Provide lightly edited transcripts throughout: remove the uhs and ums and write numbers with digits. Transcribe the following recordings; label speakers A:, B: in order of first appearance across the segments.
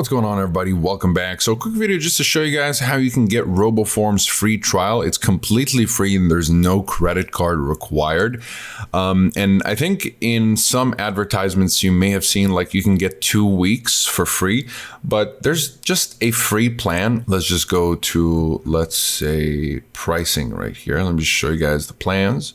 A: What's going on, everybody? Welcome back. So a quick video just to show you guys how you can get Roboform's free trial. It's completely free and there's no credit card required. And I think in some advertisements you may have seen like you can get 2 weeks for free, but there's just a free plan. Let's just go to, let's say, pricing right here. Let me just show you guys the plans.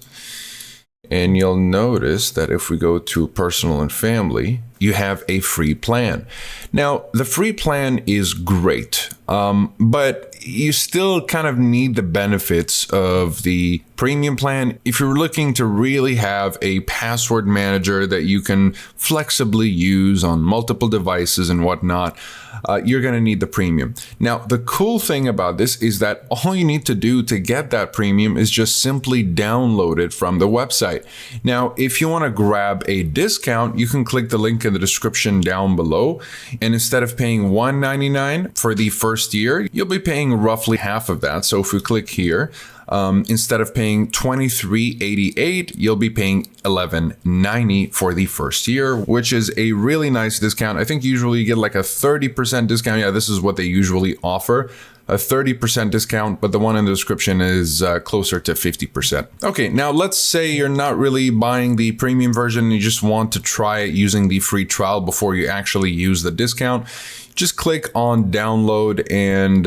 A: And you'll notice that if we go to personal and family, you have a free plan. Now, the free plan is great, but you still kind of need the benefits of the premium plan. If you're looking to really have a password manager that you can flexibly use on multiple devices and whatnot, you're going to need the premium. Now, the cool thing about this is that all you need to do to get that premium is just simply download it from the website. Now, if you want to grab a discount, you can click the link in the description down below. And instead of paying $199 for the first year, you'll be paying roughly half of that. So if we click here, instead of paying $23.88, you'll be paying $11.90 for the first year, which is a really nice discount. I think usually you get like a 30% discount. Yeah, this is what they usually offer. A 30% discount, but the one in the description is closer to 50%. Okay, now let's say you're not really buying the premium version, you just want to try it using the free trial before you actually use the discount. Just click on download and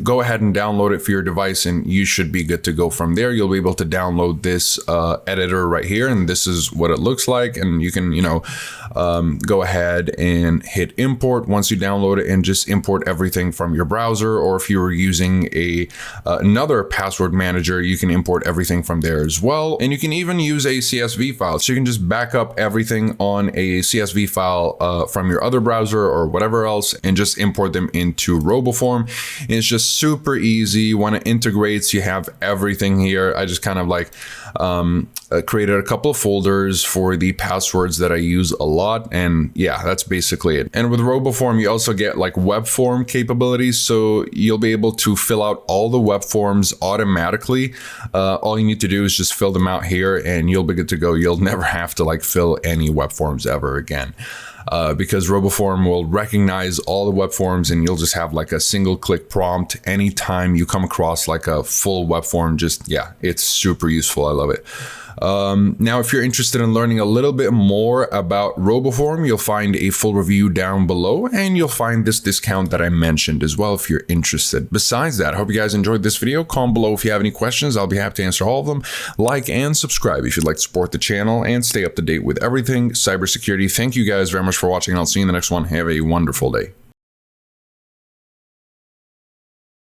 A: go ahead and download it for your device and you should be good to go from there. You'll be able to download this editor right here, and this is what it looks like. And you can, go ahead and hit import once you download it and just import everything from your browser. Or if you were using another password manager, you can import everything from there as well. And you can even use a CSV file. So you can just back up everything on a CSV file from your other browser or whatever else, and just import them into Roboform. And it's just super easy. When it integrates, you have everything here. I just kind of like created a couple of folders for the passwords that I use a lot. And yeah, that's basically it. And with Roboform, you also get like web form capabilities. So you'll be able to fill out all the web forms automatically. All you need to do is just fill them out here and you'll be good to go. You'll never have to like fill any web forms ever again. Because Roboform will recognize all the web forms and you'll just have like a single click prompt anytime you come across like a full web form. Just, yeah, it's super useful. I love it. Now, if you're interested in learning a little bit more about Roboform, you'll find a full review down below and you'll find this discount that I mentioned as well if you're interested. Besides that, I hope you guys enjoyed this video. Comment below if you have any questions. I'll be happy to answer all of them. Like and subscribe if you'd like to support the channel and stay up to date with everything cybersecurity. Thank you guys very much for watching, and I'll see you in the next one. Have a wonderful day.